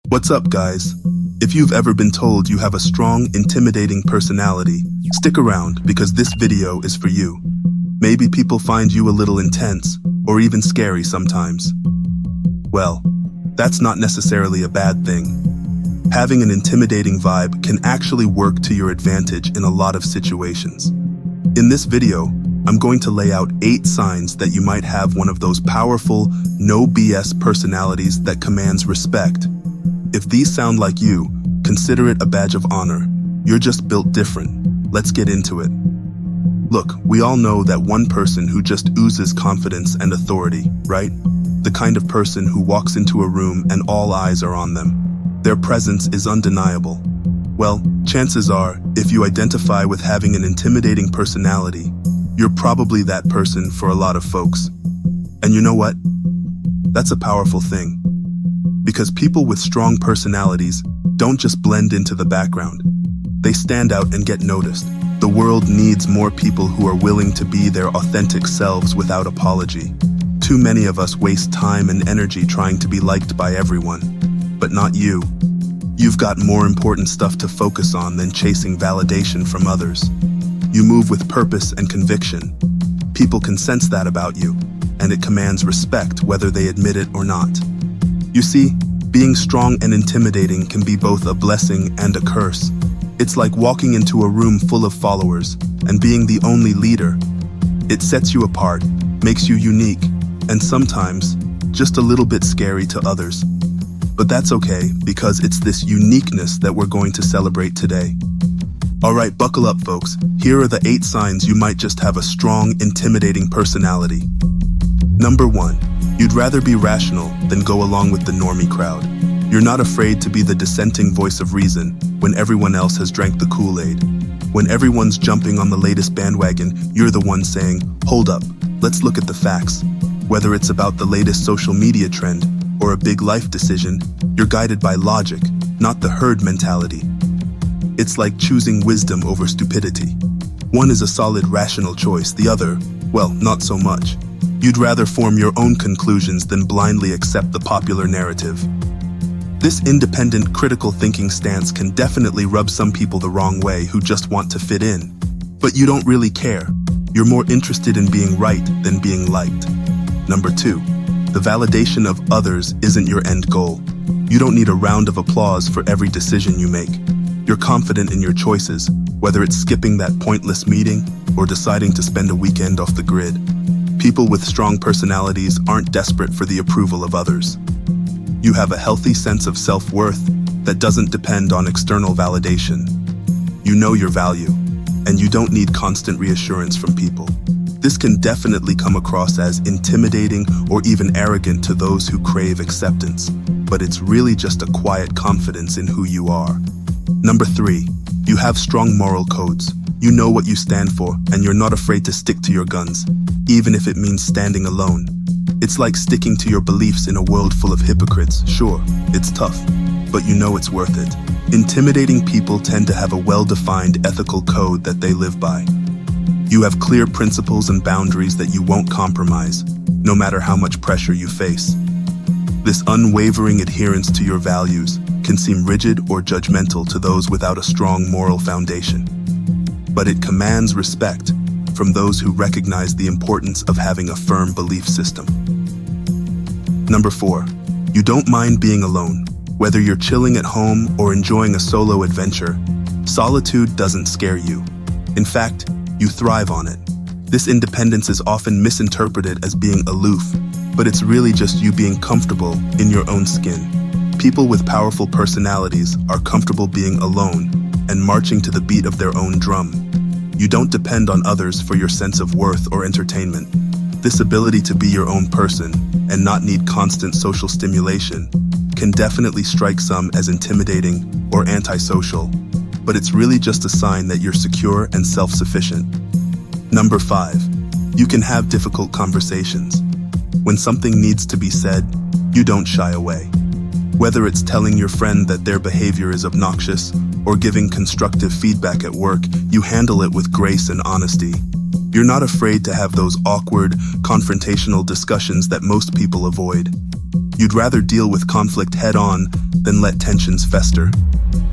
What's up, guys? If you've ever been told you have a strong, intimidating personality, stick around because this video is for you. Maybe people find you a little intense or even scary sometimes. Well, that's not necessarily a bad thing. Having an intimidating vibe can actually work to your advantage in a lot of situations. In this video, I'm going to lay out 8 signs that you might have one of those powerful, no BS personalities that commands respect. If these sound like you, consider it a badge of honor. You're just built different. Let's get into it. Look, we all know that one person who just oozes confidence and authority, right? The kind of person who walks into a room and all eyes are on them. Their presence is undeniable. Well, chances are, if you identify with having an intimidating personality, you're probably that person for a lot of folks. And you know what? That's a powerful thing. Because people with strong personalities don't just blend into the background. They stand out and get noticed. The world needs more people who are willing to be their authentic selves without apology. Too many of us waste time and energy trying to be liked by everyone. But not you. You've got more important stuff to focus on than chasing validation from others. You move with purpose and conviction. People can sense that about you, and it commands respect whether they admit it or not. You see, being strong and intimidating can be both a blessing and a curse. It's like walking into a room full of followers and being the only leader. It sets you apart, makes you unique, and sometimes just a little bit scary to others. But that's okay, because it's this uniqueness that we're going to celebrate today. Alright, buckle up, folks. Here are the 8 signs you might just have a strong, intimidating personality. Number 1. You'd rather be rational than go along with the normie crowd. You're not afraid to be the dissenting voice of reason when everyone else has drank the Kool-Aid. When everyone's jumping on the latest bandwagon, you're the one saying, "Hold up, let's look at the facts." Whether it's about the latest social media trend or a big life decision, you're guided by logic, not the herd mentality. It's like choosing wisdom over stupidity. One is a solid, rational choice, the other, well, not so much. You'd rather form your own conclusions than blindly accept the popular narrative. This independent, critical thinking stance can definitely rub some people the wrong way who just want to fit in. But you don't really care. You're more interested in being right than being liked. Number 2. The validation of others isn't your end goal. You don't need a round of applause for every decision you make. You're confident in your choices, whether it's skipping that pointless meeting or deciding to spend a weekend off the grid. People with strong personalities aren't desperate for the approval of others. You have a healthy sense of self-worth that doesn't depend on external validation. You know your value, and you don't need constant reassurance from people. This can definitely come across as intimidating or even arrogant to those who crave acceptance, but it's really just a quiet confidence in who you are. Number 3. You have strong moral codes. You know what you stand for, and you're not afraid to stick to your guns, even if it means standing alone. It's like sticking to your beliefs in a world full of hypocrites. Sure, it's tough, but you know it's worth it. Intimidating people tend to have a well-defined ethical code that they live by. You have clear principles and boundaries that you won't compromise, no matter how much pressure you face. This unwavering adherence to your values can seem rigid or judgmental to those without a strong moral foundation. But it commands respect from those who recognize the importance of having a firm belief system. Number 4. You don't mind being alone. Whether you're chilling at home or enjoying a solo adventure, solitude doesn't scare you. In fact, you thrive on it. This independence is often misinterpreted as being aloof, but it's really just you being comfortable in your own skin. People with powerful personalities are comfortable being alone and marching to the beat of their own drum. You don't depend on others for your sense of worth or entertainment. This ability to be your own person and not need constant social stimulation can definitely strike some as intimidating or antisocial, but it's really just a sign that you're secure and self-sufficient. Number 5. You can have difficult conversations. When something needs to be said, you don't shy away. Whether it's telling your friend that their behavior is obnoxious or giving constructive feedback at work, you handle it with grace and honesty. You're not afraid to have those awkward, confrontational discussions that most people avoid. You'd rather deal with conflict head-on then let tensions fester.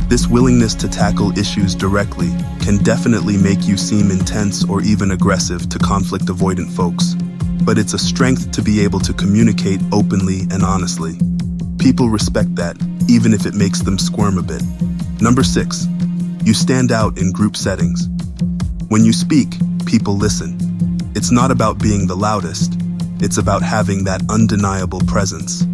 This willingness to tackle issues directly can definitely make you seem intense or even aggressive to conflict-avoidant folks. But it's a strength to be able to communicate openly and honestly. People respect that, even if it makes them squirm a bit. Number 6, you stand out in group settings. When you speak, people listen. It's not about being the loudest, it's about having that undeniable presence.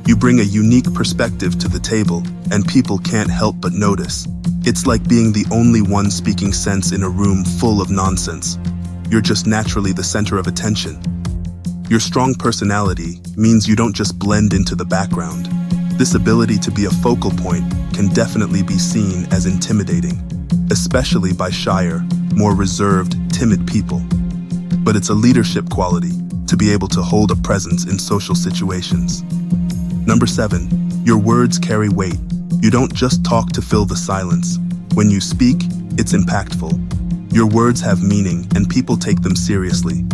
You bring a unique perspective to the table, and people can't help but notice. It's like being the only one speaking sense in a room full of nonsense. You're just naturally the center of attention. Your strong personality means you don't just blend into the background. This ability to be a focal point can definitely be seen as intimidating, especially by shyer, more reserved, timid people. But it's a leadership quality to be able to hold a presence in social situations. Number 7, your words carry weight. You don't just talk to fill the silence. When you speak, it's impactful. Your words have meaning and people take them seriously.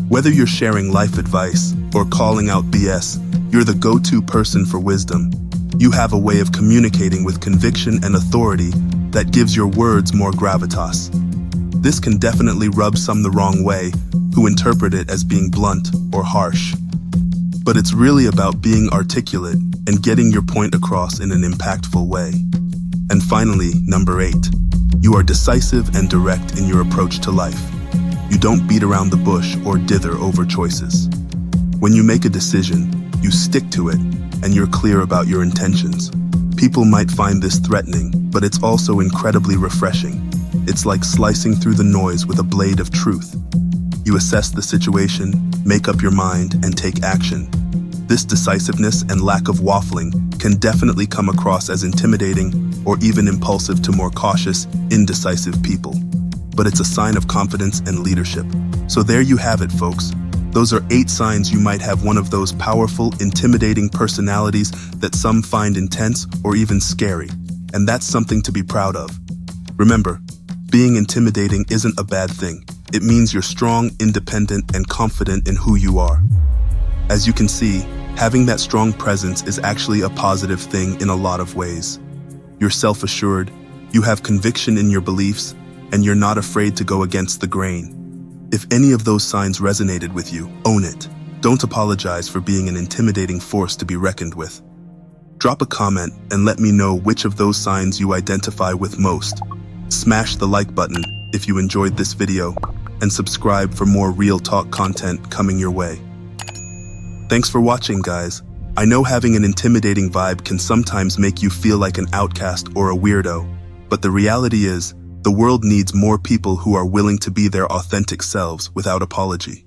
Whether you're sharing life advice or calling out BS, you're the go-to person for wisdom. You have a way of communicating with conviction and authority that gives your words more gravitas. This can definitely rub some the wrong way, who interpret it as being blunt or harsh. But it's really about being articulate and getting your point across in an impactful way. And finally, number 8, you are decisive and direct in your approach to life. You don't beat around the bush or dither over choices. When you make a decision, you stick to it, and you're clear about your intentions. People might find this threatening, but it's also incredibly refreshing. It's like slicing through the noise with a blade of truth. You assess the situation, make up your mind, and take action. This decisiveness and lack of waffling can definitely come across as intimidating or even impulsive to more cautious, indecisive people. But it's a sign of confidence and leadership. So there you have it, folks. Those are 8 signs you might have one of those powerful, intimidating personalities that some find intense or even scary. And that's something to be proud of. Remember, being intimidating isn't a bad thing. It means you're strong, independent, and confident in who you are. As you can see, having that strong presence is actually a positive thing in a lot of ways. You're self-assured, you have conviction in your beliefs, and you're not afraid to go against the grain. If any of those signs resonated with you, own it. Don't apologize for being an intimidating force to be reckoned with. Drop a comment and let me know which of those signs you identify with most. Smash the like button if you enjoyed this video, and subscribe for more real talk content coming your way. Thanks for watching, guys. I know having an intimidating vibe can sometimes make you feel like an outcast or a weirdo, but the reality is, the world needs more people who are willing to be their authentic selves without apology.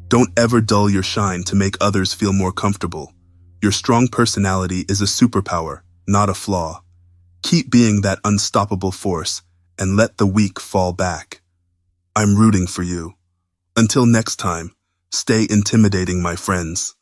Don't ever dull your shine to make others feel more comfortable. Your strong personality is a superpower, not a flaw. Keep being that unstoppable force, and let the weak fall back. I'm rooting for you. Until next time, stay intimidating, my friends.